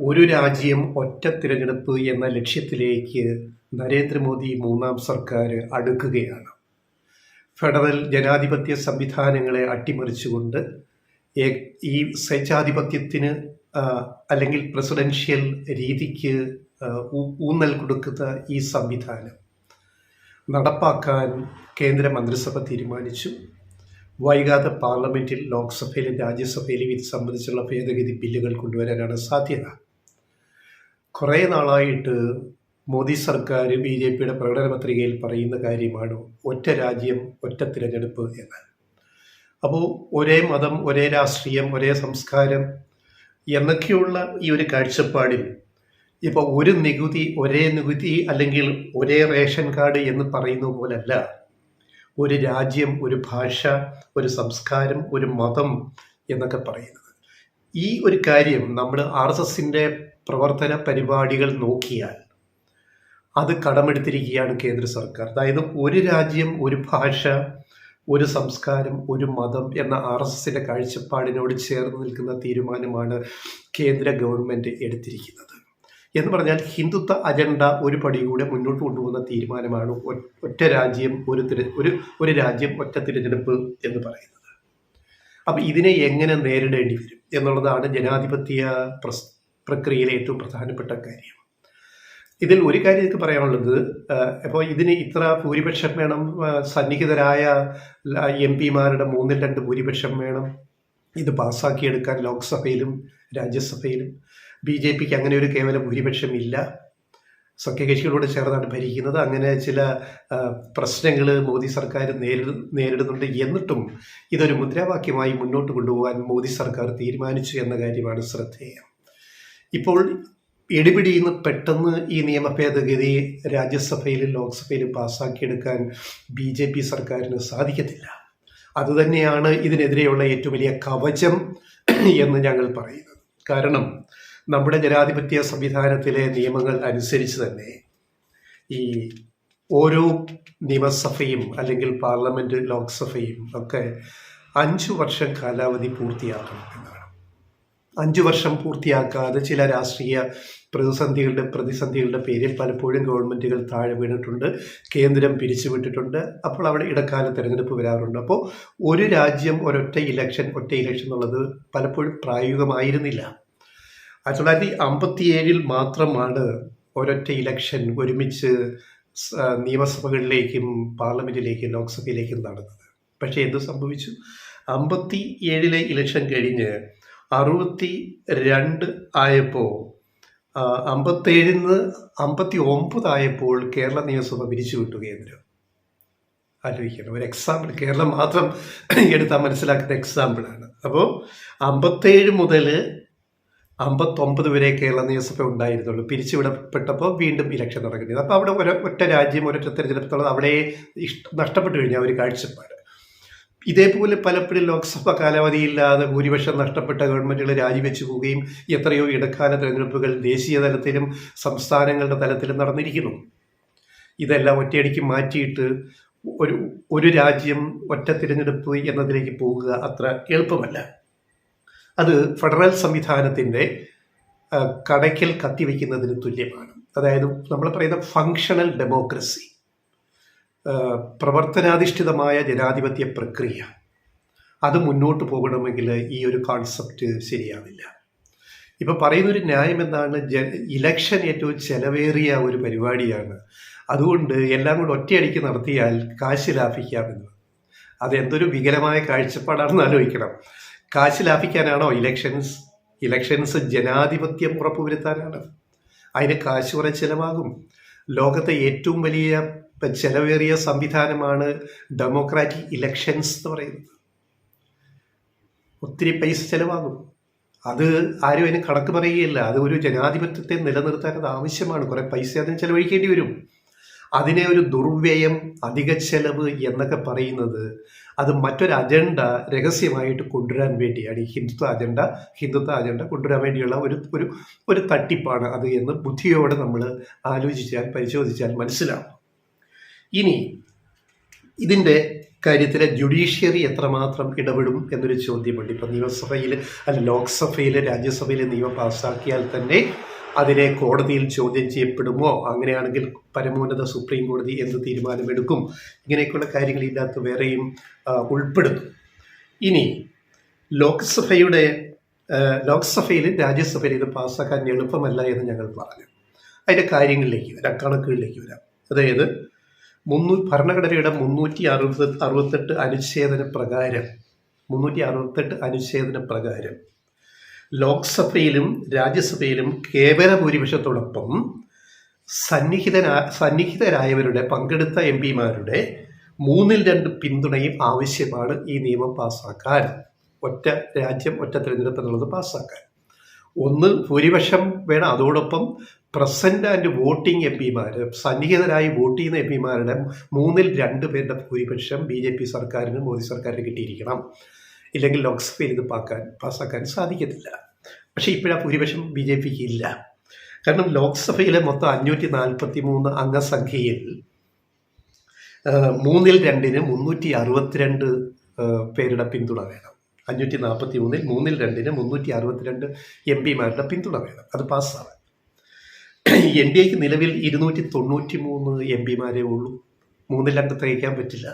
ഒരു രാജ്യം ഒറ്റ തിരഞ്ഞെടുപ്പ് എന്ന ലക്ഷ്യത്തിലേക്ക് നരേന്ദ്രമോദി മൂന്നാം സർക്കാർ അടുക്കുകയാണ്. ഫെഡറൽ ജനാധിപത്യ സംവിധാനങ്ങളെ അട്ടിമറിച്ചുകൊണ്ട് ഈ സ്വേച്ഛാധിപത്യത്തിന് അല്ലെങ്കിൽ പ്രസിഡൻഷ്യൽ രീതിക്ക് ഊന്നൽ കൊടുക്കുന്ന ഈ സംവിധാനം നടപ്പാക്കാൻ കേന്ദ്ര മന്ത്രിസഭ തീരുമാനിച്ചു. വൈകാതെ പാർലമെൻറ്റിൽ, ലോക്സഭയിലും രാജ്യസഭയിലും ഇത് സംബന്ധിച്ചുള്ള ഭേദഗതി ബില്ലുകൾ കൊണ്ടുവരാനാണ് സാധ്യത. കുറേ നാളായിട്ട് മോദി സർക്കാർ BJPയുടെ പ്രകടന പത്രികയിൽ പറയുന്ന കാര്യമാണ് ഒറ്റ രാജ്യം ഒറ്റ തിരഞ്ഞെടുപ്പ് എന്ന്. അപ്പോൾ ഒരേ മതം, ഒരേ രാഷ്ട്രീയം, ഒരേ സംസ്കാരം എന്നൊക്കെയുള്ള ഈ ഒരു കാഴ്ചപ്പാടിൽ ഇപ്പോൾ ഒരേ നികുതി അല്ലെങ്കിൽ ഒരേ റേഷൻ കാർഡ് എന്ന് പറയുന്ന പോലല്ല ഒരു രാജ്യം, ഒരു ഭാഷ, ഒരു സംസ്കാരം, ഒരു മതം എന്നൊക്കെ പറയുന്നത്. ഈ ഒരു കാര്യം നമ്മൾ RSSൻ്റെ പ്രവർത്തന പരിപാടികൾ നോക്കിയാൽ അത് കടമെടുത്തിരിക്കുകയാണ് കേന്ദ്ര സർക്കാർ. അതായത് ഒരു രാജ്യം, ഒരു ഭാഷ, ഒരു സംസ്കാരം, ഒരു മതം എന്ന RSSൻ്റെ കാഴ്ചപ്പാടിനോട് ചേർന്ന് നിൽക്കുന്ന തീരുമാനമാണ് കേന്ദ്ര ഗവൺമെൻറ് എടുത്തിരിക്കുന്നത്. എന്ന് പറഞ്ഞാൽ ഹിന്ദുത്വ അജണ്ട ഒരു പടി കൂടെ മുന്നോട്ട് കൊണ്ടുപോകുന്ന തീരുമാനമാണ് ഒറ്റ രാജ്യം ഒരു രാജ്യം ഒറ്റ തിരഞ്ഞെടുപ്പ് എന്ന് പറയുന്നത്. അപ്പം ഇതിനെ എങ്ങനെ നേരിടേണ്ടി വരും എന്നുള്ളതാണ് ജനാധിപത്യ പ്രക്രിയയിലെ ഏറ്റവും പ്രധാനപ്പെട്ട കാര്യം. ഇതിൽ ഒരു കാര്യം എനിക്ക് പറയാനുള്ളത്, അപ്പോൾ ഇതിന് ഇത്ര ഭൂരിപക്ഷം വേണം, സന്നിഹിതരായ MP-മാരുടെ 2/3 ഭൂരിപക്ഷം വേണം ഇത് പാസ്സാക്കിയെടുക്കാൻ ലോക്സഭയിലും രാജ്യസഭയിലും. BJPക്ക് അങ്ങനെ ഒരു കേവല ഭൂരിപക്ഷം ഇല്ല. സഖ്യകക്ഷികളോട് ചേർന്നാണ് ഭരിക്കുന്നത്. അങ്ങനെ ചില പ്രശ്നങ്ങൾ മോദി സർക്കാർ നേരിടുന്നുണ്ട്. എന്നിട്ടും ഇതൊരു മുദ്രാവാക്യമായി മുന്നോട്ട് കൊണ്ടുപോകാൻ മോദി സർക്കാർ തീരുമാനിച്ചു എന്ന കാര്യമാണ് ശ്രദ്ധേയം. ഇപ്പോൾ ഇടിപിടിയിൽ പെട്ടെന്ന് ഈ നിയമ ഭേദഗതി രാജ്യസഭയിലും ലോക്സഭയിലും പാസ്സാക്കിയെടുക്കാൻ BJP സർക്കാരിന് സാധിക്കത്തില്ല. അതുതന്നെയാണ് ഇതിനെതിരെയുള്ള ഏറ്റവും വലിയ കവചം എന്ന് ഞങ്ങൾ പറയുന്നത്. കാരണം നമ്മുടെ ജനാധിപത്യ സംവിധാനത്തിലെ നിയമങ്ങൾ അനുസരിച്ച് തന്നെ ഈ ഓരോ നിയമസഭയും അല്ലെങ്കിൽ പാർലമെൻറ്റ്, ലോക്സഭയും ഒക്കെ 5 വർഷം കാലാവധി പൂർത്തിയാക്കണം എന്നാണ്. 5 വർഷം പൂർത്തിയാക്കാതെ ചില രാഷ്ട്രീയ പ്രതിസന്ധികളുടെ പേരിൽ പലപ്പോഴും ഗവൺമെൻറ്റുകൾ താഴെ വീണിട്ടുണ്ട്, കേന്ദ്രം പിരിച്ചുവിട്ടിട്ടുണ്ട്. അപ്പോൾ അവിടെ ഇടക്കാല തിരഞ്ഞെടുപ്പ് വരാറുണ്ട്. അപ്പോൾ ഒരു രാജ്യം ഒറ്റ ഇലക്ഷൻ എന്നുള്ളത് പലപ്പോഴും പ്രായോഗികമായിരുന്നില്ല. 1957 മാത്രമാണ് ഒരൊറ്റ ഇലക്ഷൻ ഒരുമിച്ച് നിയമസഭകളിലേക്കും പാർലമെൻറ്റിലേക്കും ലോക്സഭയിലേക്കും നടന്നത്. പക്ഷേ എന്ത് സംഭവിച്ചു? 57 ഇലക്ഷൻ കഴിഞ്ഞ് 62 ആയപ്പോൾ 57 59 ആയപ്പോൾ കേരള നിയമസഭ പിരിച്ചുവിട്ടു കേന്ദ്രം. ആലോചിക്കണം, ഒരു എക്സാമ്പിൾ, കേരളം മാത്രം എടുത്താൽ മനസ്സിലാക്കുന്ന എക്സാമ്പിളാണ്. അപ്പോൾ 57 മുതൽ 59 വരെ കേരള നിയമസഭ ഉണ്ടായിരുന്നുള്ളൂ. പിരിച്ചുവിടപ്പെട്ടപ്പോൾ വീണ്ടും ഇലക്ഷൻ നടക്കുന്നത്. അപ്പോൾ അവിടെ ഒറ്റ രാജ്യം ഒരൊറ്റ തിരഞ്ഞെടുപ്പുള്ളത് അവിടെ നഷ്ടപ്പെട്ടു കഴിഞ്ഞാൽ ഒരു കാഴ്ചപ്പാട്. ഇതേപോലെ പലപ്പോഴും ലോക്സഭ കാലാവധിയില്ലാതെ ഭൂരിപക്ഷം നഷ്ടപ്പെട്ട ഗവൺമെൻറ്റുകൾ രാജിവെച്ചു പോവുകയും എത്രയോ ഇടക്കാല തിരഞ്ഞെടുപ്പുകൾ ദേശീയ തലത്തിലും സംസ്ഥാനങ്ങളുടെ തലത്തിലും നടന്നിരിക്കുന്നു. ഇതെല്ലാം ഒറ്റയടിക്ക് മാറ്റിയിട്ട് ഒരു രാജ്യം ഒറ്റ തിരഞ്ഞെടുപ്പ് എന്നതിലേക്ക് പോകുക അത്ര എളുപ്പമല്ല. അത് ഫെഡറൽ സംവിധാനത്തിൻ്റെ കടയ്ക്കൽ കത്തിവെക്കുന്നതിന് തുല്യമാണ്. അതായത് നമ്മൾ പറയുന്ന ഫങ്ഷണൽ ഡെമോക്രസി, പ്രവർത്തനാധിഷ്ഠിതമായ ജനാധിപത്യ പ്രക്രിയ, അത് മുന്നോട്ട് പോകണമെങ്കിൽ ഈ ഒരു കോൺസെപ്റ്റ് ശരിയാവില്ല. ഇപ്പം പറയുന്നൊരു ന്യായം എന്താണ്? ഇലക്ഷൻ ഏറ്റവും ചെലവേറിയ ഒരു പരിപാടിയാണ്. അതുകൊണ്ട് എല്ലാം കൂടെ ഒറ്റയടിക്ക് നടത്തിയാൽ കാശ് ലാഭിക്കാമെന്ന്. അതെന്തൊരു വികലമായ കാഴ്ചപ്പാടാണെന്ന് ആലോചിക്കണം. കാശ് ലാഭിക്കാനാണോ ഇലക്ഷൻസ് ജനാധിപത്യം ഉറപ്പുവരുത്താനാണ്. അതിന് കാശ് കുറെ ചിലവാകും. ലോകത്തെ ഏറ്റവും വലിയ ചെലവേറിയ സംവിധാനമാണ് ഡെമോക്രാറ്റിക് ഇലക്ഷൻസ് എന്ന് പറയുന്നത്. ഒത്തിരി പൈസ ചിലവാകും. അത് ആരും അതിന് കണക്ക് പറയുകയില്ല. അത് ഒരു ജനാധിപത്യത്തെ നിലനിർത്താൻ അത് ആവശ്യമാണ്. കുറെ പൈസ അതിന് ചെലവഴിക്കേണ്ടി വരും. അതിനെ ഒരു ദുർവ്യയം, അധിക ചെലവ് എന്നൊക്കെ പറയുന്നത് അത് മറ്റൊരു അജണ്ട രഹസ്യമായിട്ട് കൊണ്ടുവരാൻ വേണ്ടിയാണ്. ഈ ഹിന്ദുത്വ അജണ്ട കൊണ്ടുവരാൻ വേണ്ടിയുള്ള ഒരു തട്ടിപ്പാണ് അത് എന്ന് ബുദ്ധിയോടെ നമ്മൾ പരിശോധിച്ചാൽ മനസ്സിലാവും. ഇനി ഇതിൻ്റെ കാര്യത്തിൽ ജുഡീഷ്യറി എത്രമാത്രം ഇടപെടും എന്നൊരു ചോദ്യമുണ്ട്. ഇപ്പം നിയമസഭയിൽ ലോക്സഭയിൽ രാജ്യസഭയിൽ നിയമം പാസ്സാക്കിയാൽ തന്നെ അതിനെ കോടതിയിൽ ചോദ്യം ചെയ്യപ്പെടുമോ? അങ്ങനെയാണെങ്കിൽ പരമോന്നത സുപ്രീം കോടതി എന്ത് തീരുമാനമെടുക്കും? ഇങ്ങനെയൊക്കെയുള്ള കാര്യങ്ങൾ ഇതിനകത്ത് വേറെയും ഉൾപ്പെടുന്നു. ഇനി ലോക്സഭയിലും രാജ്യസഭയിലും ഇത് പാസ്സാക്കാൻ എളുപ്പമല്ല എന്ന് ഞങ്ങൾ പറഞ്ഞു. അതിൻ്റെ കാര്യങ്ങളിലേക്ക് വരാം, കണക്കുകളിലേക്ക് വരാം. അതായത് ഭരണഘടനയുടെ 368 അനുച്ഛേദന പ്രകാരം ലോക്സഭയിലും രാജ്യസഭയിലും കേവല ഭൂരിപക്ഷത്തോടൊപ്പം സന്നിഹിതരായവരുടെ പങ്കെടുത്ത MP-മാരുടെ 2/3 പിന്തുണയും ആവശ്യമാണ് ഈ നിയമം പാസ്സാക്കാൻ. ഒറ്റ രാജ്യം ഒറ്റ തിരഞ്ഞെടുപ്പ് എന്നുള്ളത് പാസ്സാക്കാൻ 1 ഭൂരിപക്ഷം വേണം. അതോടൊപ്പം പ്രസന്റ് ആൻഡ് വോട്ടിംഗ് MP-മാർ, സന്നിഹിതരായി വോട്ട് ചെയ്യുന്ന MP-മാരുടെ 2/3 പേരുടെ ഭൂരിപക്ഷം BJP സർക്കാരിന്, മോദി സർക്കാരിന് കിട്ടിയിരിക്കണം. ഇല്ലെങ്കിൽ ലോക്സഭയിൽ ഇത് പാസ്സാക്കാൻ സാധിക്കത്തില്ല. പക്ഷേ ഇപ്പോഴാ ഭൂരിപക്ഷം BJPക്ക് ഇല്ല. കാരണം ലോക്സഭയിലെ മൊത്തം 543 അംഗസംഖ്യയിൽ 2/3 362 പേരുടെ പിന്തുണ വേണം. 543-ൽ 2/3 MP-മാരുടെ പിന്തുണ വേണം. അത് പാസ്സാവാൻ NDAക്ക് നിലവിൽ 293 MP-മാരേ ഉള്ളൂ. 2/3 തികയ്ക്കാൻ പറ്റില്ല.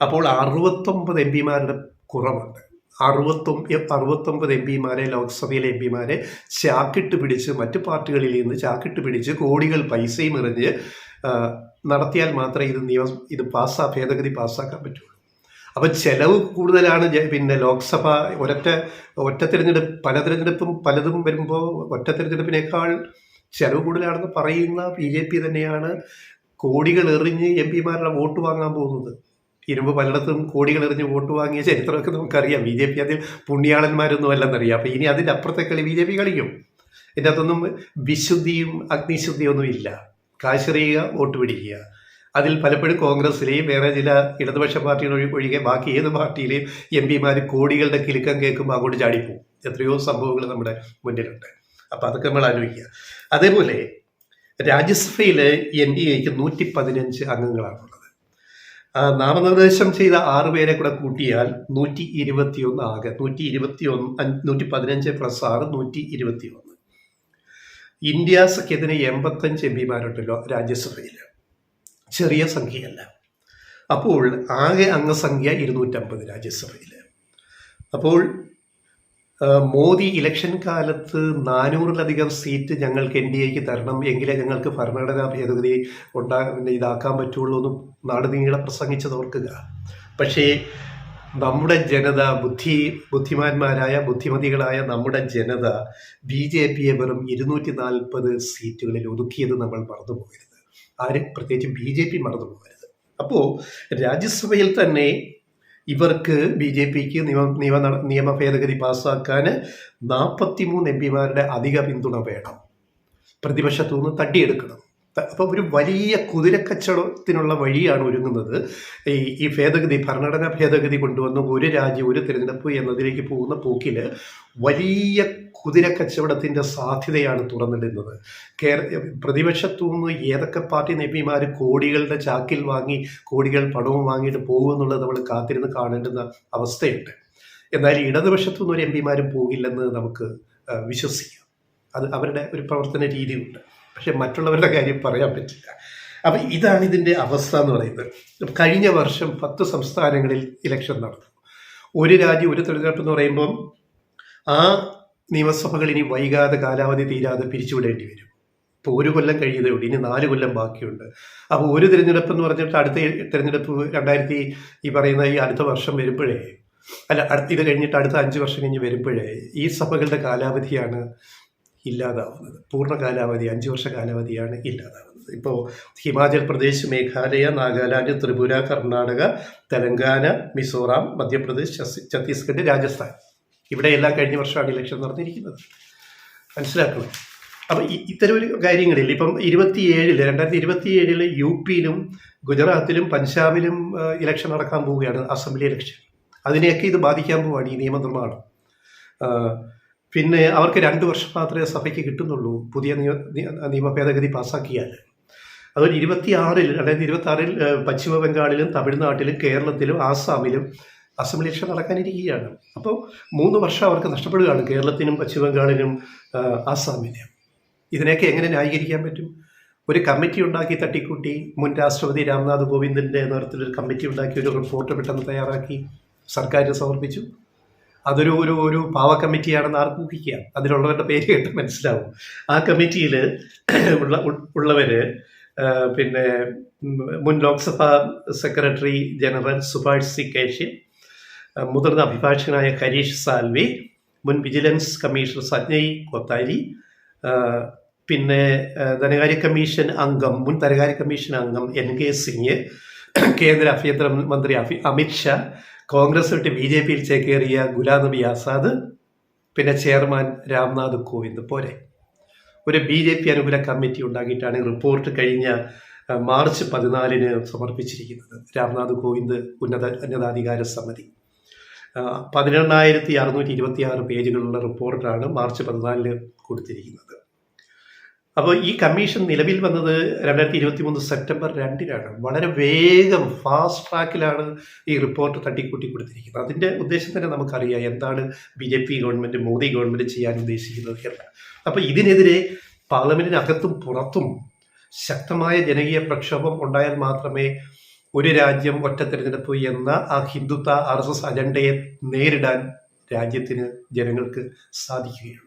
അപ്പോൾ 69 MP-മാരുടെ കുറവുണ്ട്. 69 MP-മാരെ, ലോക്സഭയിലെ MP-മാരെ ചാക്കിട്ട് പിടിച്ച്, മറ്റു പാർട്ടികളിൽ നിന്ന് ചാക്കിട്ട് പിടിച്ച് കോടികൾ പൈസയും എറിഞ്ഞ് നടത്തിയാൽ മാത്രമേ ഇത് ഭേദഗതി പാസ്സാക്കാൻ പറ്റുള്ളൂ. അപ്പം ചെലവ് കൂടുതലാണ്. പിന്നെ ലോക്സഭ ഒറ്റ തിരഞ്ഞെടുപ്പ്, പലതും വരുമ്പോൾ ഒറ്റ തിരഞ്ഞെടുപ്പിനേക്കാൾ ചെലവ് കൂടുതലാണെന്ന് പറയുന്ന BJP തന്നെയാണ് കോടികൾ എറിഞ്ഞ് MP-മാരുടെ വോട്ട് വാങ്ങാൻ പോകുന്നത്. ഇരുമ്പ് പലയിടത്തും കോടികൾ എറിഞ്ഞ് വോട്ട് വാങ്ങിയ ചരിത്രമൊക്കെ നമുക്കറിയാം. BJP അതിൽ പുണ്യാളന്മാരൊന്നും അല്ലെന്നറിയാം. അപ്പം ഇനി അതിൻ്റെ അപ്പുറത്തെ കളി BJP കളിക്കും. ഇതിൻ്റെ അകത്തൊന്നും വിശുദ്ധിയും അഗ്നിശുദ്ധിയും ഒന്നും ഇല്ല. കാശെറിയുക, വോട്ട് പിടിക്കുക. അതിൽ പലപ്പോഴും കോൺഗ്രസിലെയും വേറെ ചില ഇടതുപക്ഷ പാർട്ടികൾ ഒഴികെ ബാക്കി ഏത് പാർട്ടിയിലെയും MP-മാർ കോടികളുടെ കിലുക്കം കേൾക്കുമ്പോൾ അങ്ങോട്ട് ചാടിപ്പോവും. എത്രയോ സംഭവങ്ങൾ നമ്മുടെ മുന്നിലുണ്ട്. അപ്പം അതൊക്കെ നമ്മൾ ആലോചിക്കുക. അതേപോലെ രാജ്യസഭയിൽ NDAക്ക് 115 അംഗങ്ങളാണുള്ളത്. നാമനിർദ്ദേശം ചെയ്ത 6 പേരെ കൂടെ കൂട്ടിയാൽ 121 ആകെ. 115 പ്ലസ് 6 121. ഇന്ത്യ സഖ്യത്തിന് 85 MP-മാരുണ്ടല്ലോ രാജ്യസഭയിൽ, ചെറിയ സംഖ്യയല്ല. അപ്പോൾ ആകെ അംഗസംഖ്യ 250 രാജ്യസഭയിൽ. അപ്പോൾ മോദി ഇലക്ഷൻ കാലത്ത് 400-ലധികം സീറ്റ് ഞങ്ങൾക്ക് NDAക്ക് തരണം, എങ്കിലേ ഞങ്ങൾക്ക് ഭരണഘടനാ ഭേദഗതി ഇതാക്കാൻ പറ്റുള്ളൂ എന്ന് നാടുനീളെ പ്രസംഗിച്ചത് ഓർക്കുക. പക്ഷേ നമ്മുടെ ജനത, ബുദ്ധിമതികളായ നമ്മുടെ ജനത BJPയെ വെറും 240 സീറ്റുകളിൽ ഒതുക്കിയത് നമ്മൾ മറന്നുപോകരുത്. പ്രത്യേകിച്ച് BJP മറന്നുപോകരുത്. അപ്പോൾ രാജ്യസഭയിൽ തന്നെ ഇവർക്ക് BJPക്ക് നിയമ ഭേദഗതി പാസ്സാക്കാൻ 43 MP-മാരുടെ അധിക പിന്തുണ വേണം. പ്രതിപക്ഷത്തു നിന്ന് തട്ടിയെടുക്കണം. അപ്പോൾ ഒരു വലിയ കുതിരക്കച്ചവടത്തിനുള്ള വഴിയാണ് ഒരുങ്ങുന്നത്. ഈ ഭരണഘടനാ ഭേദഗതി കൊണ്ടുവന്ന് ഒരു രാജ്യം ഒരു തിരഞ്ഞെടുപ്പ് എന്നതിലേക്ക് പോകുന്ന പോക്കിൽ വലിയ കുതിരക്കച്ചവടത്തിൻ്റെ സാധ്യതയാണ് തുറന്നിടുന്നത്. പ്രതിപക്ഷത്തു നിന്ന് ഏതൊക്കെ പാർട്ടി MP-മാർ കോടികളുടെ ചാക്കിൽ വാങ്ങി കോടികൾ പണവും വാങ്ങിയിട്ട് പോകുമെന്നുള്ളത് നമ്മൾ കാത്തിരുന്ന് കാണേണ്ടുന്ന അവസ്ഥയുണ്ട്. എന്നാൽ ഇടതുപക്ഷത്തു നിന്ന് ഒരു MP-മാരും പോകില്ലെന്ന് നമുക്ക് വിശ്വസിക്കാം. അത് അവരുടെ ഒരു പ്രവർത്തന രീതിയുണ്ട്. പക്ഷെ മറ്റുള്ളവരുടെ കാര്യം പറയാൻ പറ്റില്ല. അപ്പം ഇതാണ് ഇതിൻ്റെ അവസ്ഥ എന്ന് പറയുന്നത്. കഴിഞ്ഞ വർഷം 10 സംസ്ഥാനങ്ങളിൽ ഇലക്ഷൻ നടന്നു. ഒരു രാജ്യം ഒരു തിരഞ്ഞെടുപ്പ് എന്ന് പറയുമ്പം ആ നിയമസഭകൾ ഇനി വൈകാതെ കാലാവധി തീരാതെ പിരിച്ചുവിടേണ്ടി വരും. ഇപ്പോൾ 1 കൊല്ലം കഴിയുന്നേ ഉള്ളൂ, ഇനി 4 കൊല്ലം ബാക്കിയുണ്ട്. അപ്പോൾ ഒരു തിരഞ്ഞെടുപ്പ് എന്ന് പറഞ്ഞിട്ട് അടുത്ത തിരഞ്ഞെടുപ്പ് അടുത്ത വർഷം വരുമ്പോഴേ, ഇത് കഴിഞ്ഞിട്ട് അടുത്ത 5 വർഷം കഴിഞ്ഞ് വരുമ്പോഴേ ഈ സഭകളുടെ കാലാവധിയാണ് ഇല്ലാതാവുന്നത്. പൂർണ്ണ കാലാവധി 5 വർഷ കാലാവധിയാണ് ഇല്ലാതാവുന്നത്. ഇപ്പോൾ ഹിമാചൽ പ്രദേശ്, മേഘാലയ, നാഗാലാൻഡ്, ത്രിപുര, കർണാടക, തെലങ്കാന, മിസോറാം, മധ്യപ്രദേശ്, ഛത്തീസ്ഗഡ്, രാജസ്ഥാൻ, ഇവിടെയെല്ലാം കഴിഞ്ഞ വർഷമാണ് ഇലക്ഷൻ നടന്നിരിക്കുന്നത്. മനസ്സിലാക്കണം. അപ്പം ഇത്തരം ഒരു കാര്യങ്ങളിൽ ഇപ്പം 2027 UP-യിലും ഗുജറാത്തിലും പഞ്ചാബിലും ഇലക്ഷൻ നടക്കാൻ പോവുകയാണ്, അസംബ്ലി ഇലക്ഷൻ. അതിനെയൊക്കെ ഇത് ബാധിക്കാൻ പോവുകയാണ് ഈ നിയമനിർമ്മാണം. പിന്നെ അവർക്ക് 2 വർഷം മാത്രമേ സഭയ്ക്ക് കിട്ടുന്നുള്ളൂ പുതിയ നിയമ ഭേദഗതി പാസ്സാക്കിയാൽ. അതൊരു 26-ൽ പശ്ചിമ ബംഗാളിലും തമിഴ്നാട്ടിലും കേരളത്തിലും ആസാമിലും അസംബ്ലി ഇലക്ഷൻ നടക്കാനിരിക്കുകയാണ്. അപ്പോൾ 3 വർഷം അവർക്ക് നഷ്ടപ്പെടുകയാണ്, കേരളത്തിനും പശ്ചിമ ബംഗാളിനും ആസാമിനും. ഇതിനെയൊക്കെ എങ്ങനെ ന്യായീകരിക്കാൻ പറ്റും? ഒരു കമ്മിറ്റി ഉണ്ടാക്കി തട്ടിക്കൂട്ടി, മുൻ രാഷ്ട്രപതി രാംനാഥ് കോവിന്ദിൻ്റെ നേതൃത്വത്തിൽ ഒരു കമ്മിറ്റി ഉണ്ടാക്കി ഒരു റിപ്പോർട്ട് പെട്ടെന്ന് തയ്യാറാക്കി സർക്കാരിന് സമർപ്പിച്ചു. അതൊരു ഒരു ഒരു പാവ കമ്മിറ്റിയാണെന്ന് ആർക്കും ഊഹിക്കാം, അതിലുള്ളവരുടെ പേര് കേട്ട് മനസ്സിലാവും. ആ കമ്മിറ്റിയിൽ ഉള്ളവർ പിന്നെ മുൻ Lok Sabha secretary general Subhash C Keshi, മുതിർന്ന അഭിഭാഷകനായ ഹരീഷ് സാൽവി, മുൻ വിജിലൻസ് കമ്മീഷണർ സഞ്ജയ് കൊത്താരി, പിന്നെ ധനകാര്യ കമ്മീഷൻ അംഗം, മുൻ ധനകാര്യ കമ്മീഷൻ അംഗം NK സിംഗ്, കേന്ദ്ര ആഭ്യന്തര മന്ത്രി അമിത്ഷാ, കോൺഗ്രസ് വിട്ട് BJPയിൽ ചേക്കേറിയ ഗുലാം നബി ആസാദ്, പിന്നെ ചെയർമാൻ രാംനാഥ് കോവിന്ദ്. പോരെ, ഒരു BJP അനുകൂല കമ്മിറ്റി ഉണ്ടാക്കിയിട്ടാണ് റിപ്പോർട്ട് കഴിഞ്ഞ മാർച്ച് 14 സമർപ്പിച്ചിരിക്കുന്നത്. രാംനാഥ് കോവിന്ദ് ഉന്നതാധികാര സമിതി 18,626 പേജുകളുള്ള റിപ്പോർട്ടാണ് മാർച്ച് 14 കൊടുത്തിരിക്കുന്നത്. അപ്പോൾ ഈ കമ്മീഷൻ നിലവിൽ വന്നത് 2023 സെപ്റ്റംബർ 2-നാണ്. വളരെ വേഗം ഫാസ്റ്റ് ട്രാക്കിലാണ് ഈ റിപ്പോർട്ട് തട്ടിക്കൂട്ടി കൊടുത്തിരിക്കുന്നത്. അതിൻ്റെ ഉദ്ദേശം തന്നെ നമുക്കറിയാം, എന്താണ് BJP ഗവൺമെൻറ്, മോദി ഗവൺമെൻറ് ചെയ്യാൻ ഉദ്ദേശിക്കുന്നത് എന്ന്. അപ്പോൾ ഇതിനെതിരെ പാർലമെൻറ്റിനകത്തും പുറത്തും ശക്തമായ ജനകീയ പ്രക്ഷോഭം ഉണ്ടായാൽ മാത്രമേ ഒരു രാജ്യം ഒറ്റ തിരഞ്ഞെടുപ്പ് എന്ന ആ ഹിന്ദുത്വ RSS അജണ്ടയെ നേരിടാൻ രാജ്യത്തിന്, ജനങ്ങൾക്ക് സാധിക്കുകയുള്ളൂ.